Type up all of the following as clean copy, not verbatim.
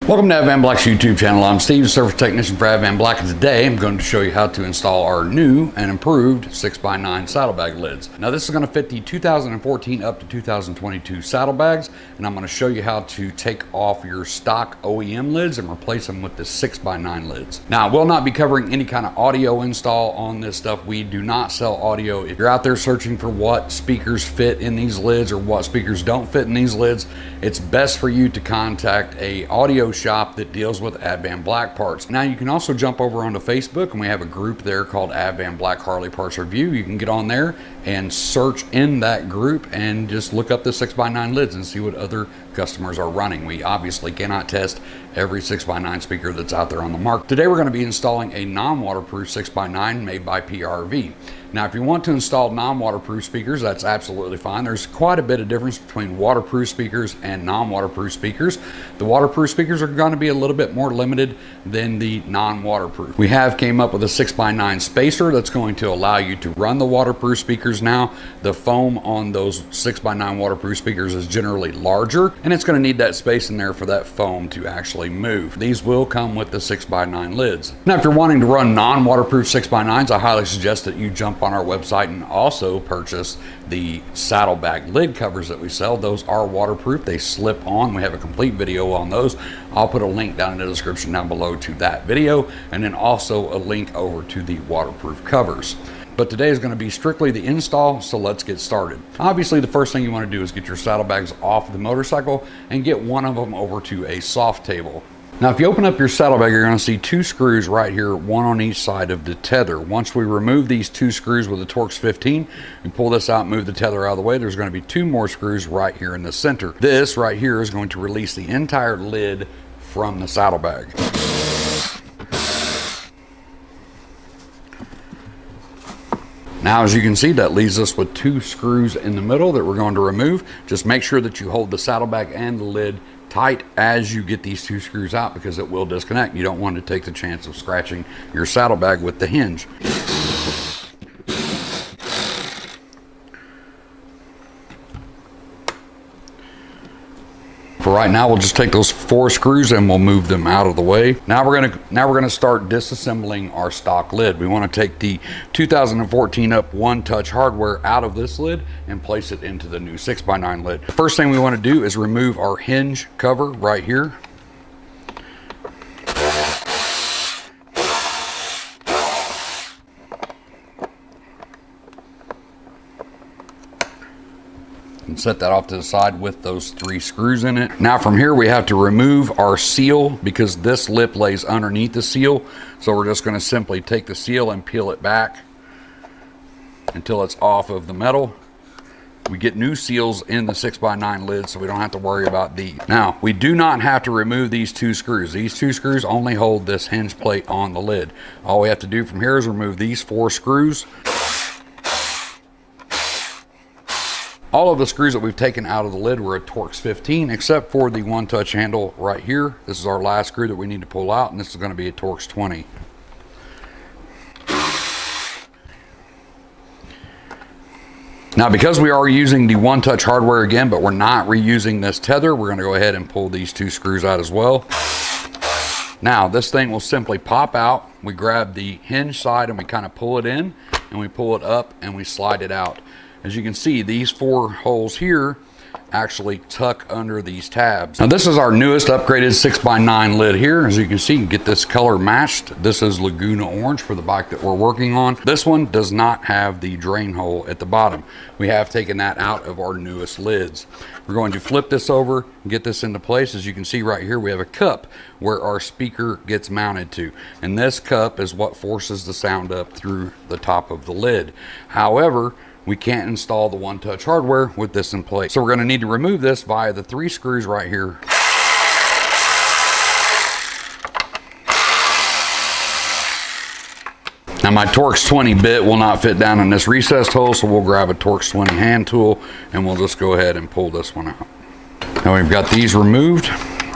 Welcome to Advanblack's YouTube channel. I'm Steve, service technician for Advanblack, and today I'm going to show you how to install our new and improved 6x9 saddlebag lids. Now this is going to fit the 2014 up to 2022 saddlebags, and I'm going to show you how to take off your stock OEM lids and replace them with the 6x9 lids. Now I will not be covering any kind of audio install on this stuff. We do not sell audio. If you're out there searching for what speakers fit in these lids or what speakers don't fit in these lids, it's best for you to contact a audio shop that deals with Advanblack parts. Now you can also jump over onto Facebook, and we have a group there called Advanblack Harley Parts Review. You can get on there and search in that group and just look up the 6x9 lids and see what other customers are running. We obviously cannot test every 6x9 speaker that's out there on the market. Today we're going to be installing a non-waterproof 6x9 made by PRV. Now if you want to install non-waterproof speakers, that's absolutely fine. There's quite a bit of difference between waterproof speakers and non-waterproof speakers. The waterproof speakers are going to be a little bit more limited than the non-waterproof. We have came up with a 6x9 spacer that's going to allow you to run the waterproof speakers now. The foam on those 6x9 waterproof speakers is generally larger, and it's going to need that space in there for that foam to actually move. These will come with the 6x9 lids. Now if you're wanting to run non-waterproof 6x9s, I highly suggest that you jump on our website and also purchase the saddlebag lid covers that we sell. Those are waterproof. They slip on. We have a complete video on those. I'll put a link down in the description down below to that video, and then also a link over to the waterproof covers. But today is going to be strictly the install, so let's get started. Obviously, the first thing you want to do is get your saddlebags off the motorcycle and get one of them over to a soft table. Now, if you open up your saddlebag, you're going to see two screws right here, one on each side of the tether. Once we remove these two screws with the Torx 15, we pull this out, move the tether out of the way, there's going to be two more screws right here in the center. This right here is going to release the entire lid from the saddlebag. Now, as you can see, that leaves us with two screws in the middle that we're going to remove. Just make sure that you hold the saddlebag and the lid tight as you get these two screws out, because it will disconnect. You don't want to take the chance of scratching your saddlebag with the hinge. For right now, we'll just take those four screws and we'll move them out of the way. Now we're gonna start disassembling our stock lid. We want to take the 2014 up One Touch hardware out of this lid and place it into the new 6x9 lid. First thing we want to do is remove our hinge cover right here. And set that off to the side with those three screws in it. Now from here we have to remove our seal, because this lip lays underneath the seal. So we're just going to simply take the seal and peel it back until it's off of the metal. We get new seals in the 6x9 lid, so we don't have to worry about these. Now, we do not have to remove these two screws. These two screws only hold this hinge plate on the lid. All we have to do from here is remove these four screws. All of the screws that we've taken out of the lid were a Torx 15, except for the One Touch handle right here. This is our last screw that we need to pull out, and this is going to be a Torx 20. Now, because we are using the One Touch hardware again, but we're not reusing this tether, we're going to go ahead and pull these two screws out as well. Now, this thing will simply pop out. We grab the hinge side and we kind of pull it in, and we pull it up and we slide it out. As you can see, these four holes here actually tuck under these tabs. Now this is our newest upgraded 6x9 lid here. As you can see, you can get this color matched. This is Laguna Orange for the bike that we're working on. This one does not have the drain hole at the bottom. We have taken that out of our newest lids. We're going to flip this over and get this into place. As you can see right here, we have a cup where our speaker gets mounted to. And this cup is what forces the sound up through the top of the lid. However, we can't install the One Touch hardware with this in place. So we're going to need to remove this via the three screws right here. Now my Torx 20 bit will not fit down in this recessed hole, so we'll grab a Torx 20 hand tool and we'll just go ahead and pull this one out. Now we've got these removed.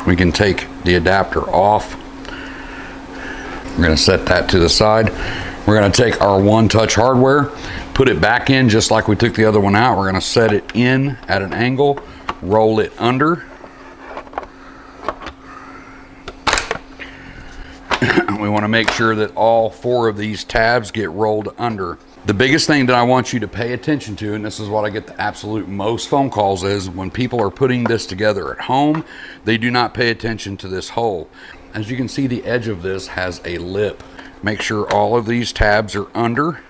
We can take the adapter off. We're going to set that to the side. We're going to take our One Touch hardware, put it back in just like we took the other one out. We're going to set it in at an angle, roll it under, We want to make sure that all 4 of these tabs get rolled under. The biggest thing that I want you to pay attention to, and this is what I get the absolute most phone calls, is when people are putting this together at home, they do not pay attention to this hole. As you can see, the edge of this has a lip. Make sure all of these tabs are under,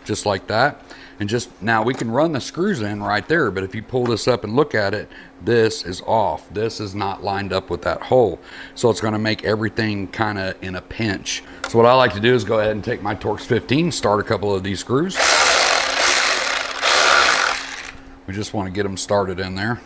just like that. And just now we can run the screws in right there, but if you pull this up and look at it, this is off. This is not lined up with that hole. So it's gonna make everything kind of in a pinch. So what I like to do is go ahead and take my Torx 15, start a couple of these screws. We just wanna get them started in there.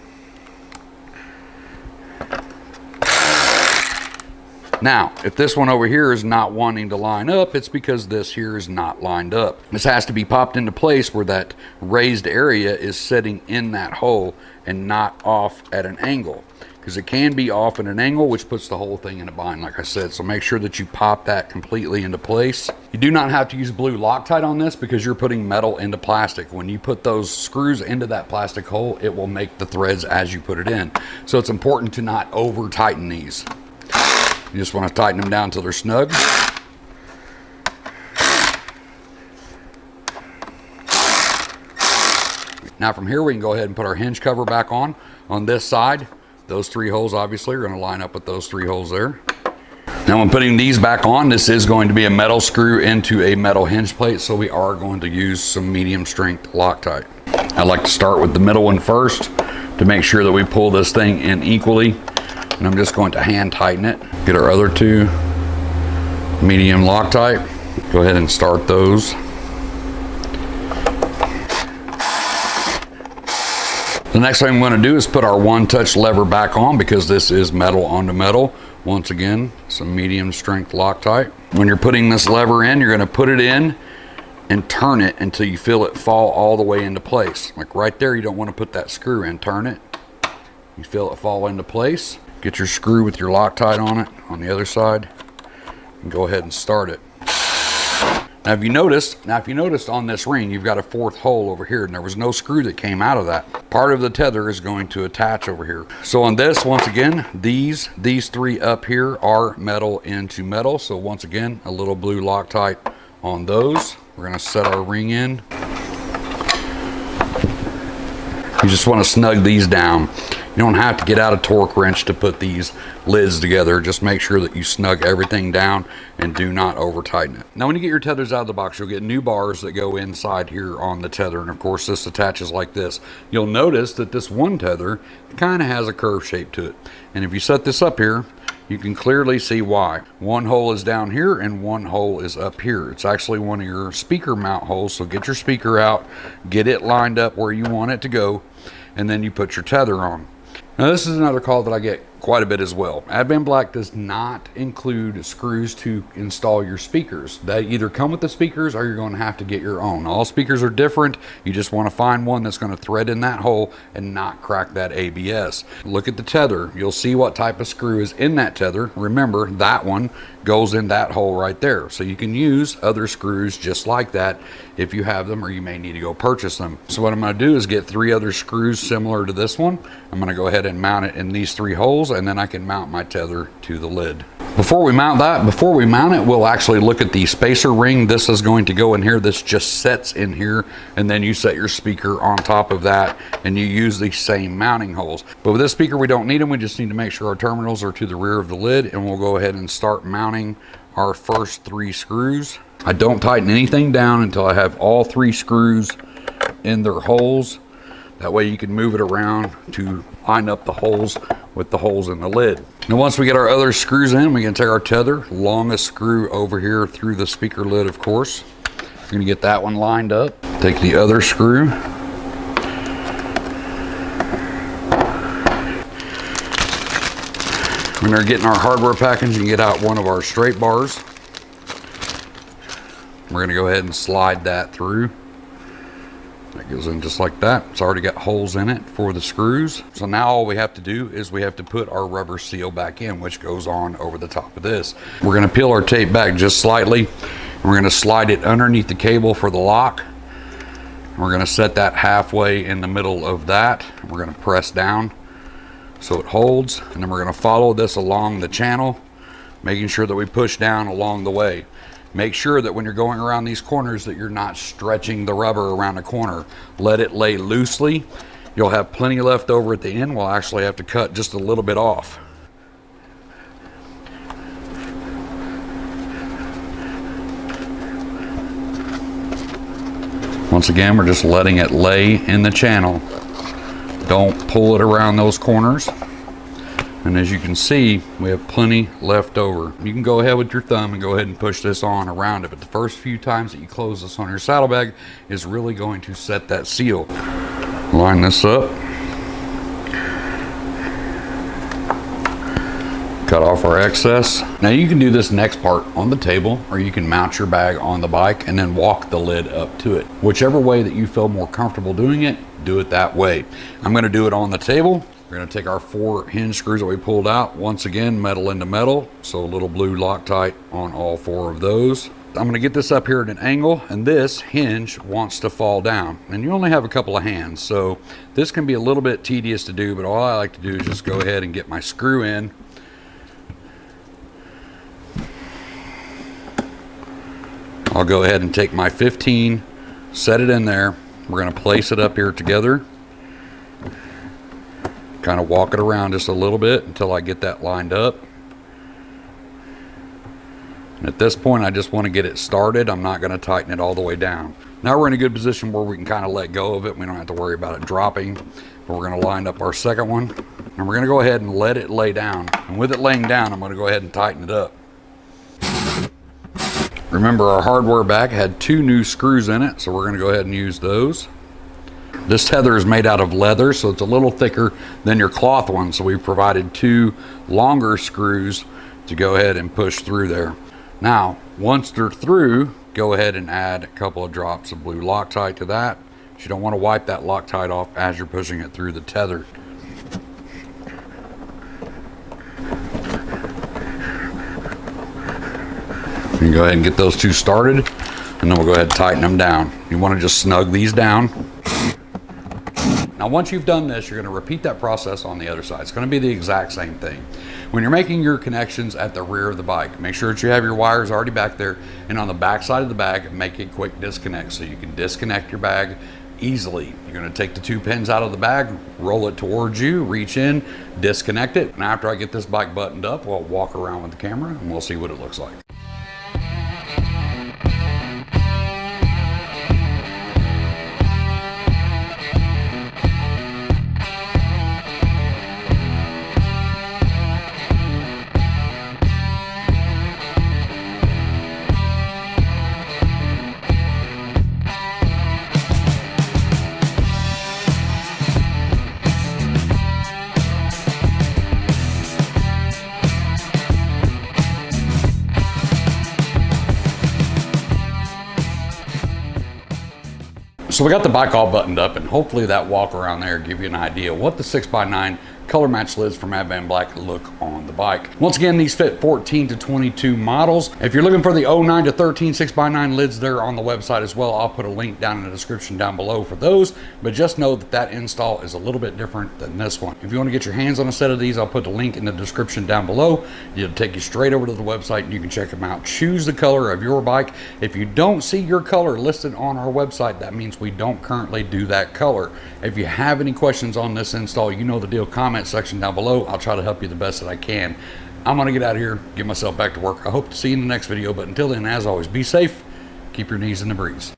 Now, if this one over here is not wanting to line up, it's because this here is not lined up. This has to be popped into place where that raised area is sitting in that hole and not off at an angle. Because it can be off at an angle, which puts the whole thing in a bind, like I said. So make sure that you pop that completely into place. You do not have to use blue Loctite on this because you're putting metal into plastic. When you put those screws into that plastic hole, it will make the threads as you put it in. So it's important to not over tighten these. You just want to tighten them down until they're snug. Now from here we can go ahead and put our hinge cover back on. On this side, those 3 holes obviously are going to line up with those 3 holes there. Now when putting these back on, this is going to be a metal screw into a metal hinge plate, so we are going to use some medium strength Loctite. I like to start with the middle one first to make sure that we pull this thing in equally. And I'm just going to hand tighten it. Get our other 2 medium Loctite. Go ahead and start those. The next thing I'm going to do is put our 1-touch lever back on because this is metal onto metal. Once again, some medium strength Loctite. When you're putting this lever in, you're going to put it in and turn it until you feel it fall all the way into place. Like right there, you don't want to put that screw in. Turn it. You feel it fall into place. Get your screw with your Loctite on it on the other side and go ahead and start it. Now if you noticed on this ring, you've got a 4th hole over here and there was no screw that came out of that. Part of the tether is going to attach over here. So on this, once again, these 3 up here are metal into metal. So once again, a little blue Loctite on those. We're gonna set our ring in. You just wanna snug these down. You don't have to get out a torque wrench to put these lids together. Just make sure that you snug everything down and do not over tighten it. Now when you get your tethers out of the box, you'll get new bars that go inside here on the tether, and of course this attaches like this. You'll notice that this one tether kind of has a curve shape to it, and if you set this up here, you can clearly see why. One hole is down here and one hole is up here. It's actually one of your speaker mount holes, so get your speaker out, get it lined up where you want it to go, and then you put your tether on. Now this is another call that I get quite a bit as well. Advanblack does not include screws to install your speakers. They either come with the speakers or you're going to have to get your own. All speakers are different. You just want to find one that's going to thread in that hole and not crack that ABS. Look at the tether. You'll see what type of screw is in that tether. Remember, that one goes in that hole right there. So you can use other screws just like that if you have them, or you may need to go purchase them. So what I'm going to do is get 3 other screws similar to this one. I'm going to go ahead and mount it in these 3 holes, and then I can mount my tether to the lid. Before we mount it, we'll actually look at the spacer ring. This is going to go in here. This just sets in here, and then you set your speaker on top of that, and you use the same mounting holes. But with this speaker, we don't need them. We just need to make sure our terminals are to the rear of the lid, and we'll go ahead and start mounting our first 3 screws. I don't tighten anything down until I have all 3 screws in their holes. That way you can move it around to line up the holes with the holes in the lid. Now once we get our other screws in, we can take our tether, longest screw over here through the speaker lid, of course. We're gonna get that one lined up. Take the other screw. When we're getting our hardware package, you can get out one of our straight bars. We're gonna go ahead and slide that through. That goes in just like that. It's already got holes in it for the screws. So now all we have to do is we have to put our rubber seal back in, which goes on over the top of this. We're gonna peel our tape back just slightly. And we're gonna slide it underneath the cable for the lock. And we're gonna set that halfway in the middle of that. And we're gonna press down so it holds. And then we're gonna follow this along the channel making sure that we push down along the way. Make sure that when you're going around these corners that you're not stretching the rubber around the corner. Let it lay loosely. You'll have plenty left over at the end. We'll actually have to cut just a little bit off. Once again, we're just letting it lay in the channel. Don't pull it around those corners. And as you can see, we have plenty left over. You can go ahead with your thumb and go ahead and push this on around it, but the first few times that you close this on your saddlebag is really going to set that seal. Line this up. Cut off our excess. Now you can do this next part on the table, or you can mount your bag on the bike and then walk the lid up to it. Whichever way that you feel more comfortable doing it, do it that way. I'm gonna do it on the table. We're gonna take our 4 hinge screws that we pulled out. Once again, metal into metal. So a little blue Loctite on all 4 of those. I'm gonna get this up here at an angle, and this hinge wants to fall down. And you only have a couple of hands, so this can be a little bit tedious to do, but all I like to do is just go ahead and get my screw in. I'll go ahead and take my 15, set it in there. We're gonna place it up here together. Kind of walk it around just a little bit until I get that lined up. And at this point, I just want to get it started. I'm not going to tighten it all the way down. Now we're in a good position where we can kind of let go of it. We don't have to worry about it dropping. But we're going to line up our second one. And we're going to go ahead and let it lay down. And with it laying down, I'm going to go ahead and tighten it up. Remember, our hardware bag had 2 new screws in it, so we're going to go ahead and use those. This tether is made out of leather, so it's a little thicker than your cloth one. So we provided 2 longer screws to go ahead and push through there. Now, once they're through, go ahead and add a couple of drops of blue Loctite to that. But you don't want to wipe that Loctite off as you're pushing it through the tether. You can go ahead and get those 2 started, and then we'll go ahead and tighten them down. You want to just snug these down. Now, once you've done this, you're going to repeat that process on the other side. It's going to be the exact same thing. When you're making your connections at the rear of the bike, make sure that you have your wires already back there, and on the back side of the bag, make a quick disconnect so you can disconnect your bag easily. You're going to take the 2 pins out of the bag, roll it towards you, reach in, disconnect it, and after I get this bike buttoned up, we'll walk around with the camera and we'll see what it looks like. So we got the bike all buttoned up, and hopefully that walk around there give you an idea what the 6x9 color match lids from Advanblack look on the bike. Once again, these fit 14 to 22 models. If you're looking for the 09 to 13 6x9 lids, they're on the website as well. I'll put a link down in the description down below for those, but just know that that install is a little bit different than this one. If you want to get your hands on a set of these, I'll put the link in the description down below. It'll take you straight over to the website and you can check them out. Choose the color of your bike. If you don't see your color listed on our website, that means we don't currently do that color. If you have any questions on this install, you know the deal. Comment section down below. I'll try to help you the best that I can. I'm gonna get out of here, get myself back to work. I hope to see you in the next video, but until then, as always, be safe, keep your knees in the breeze.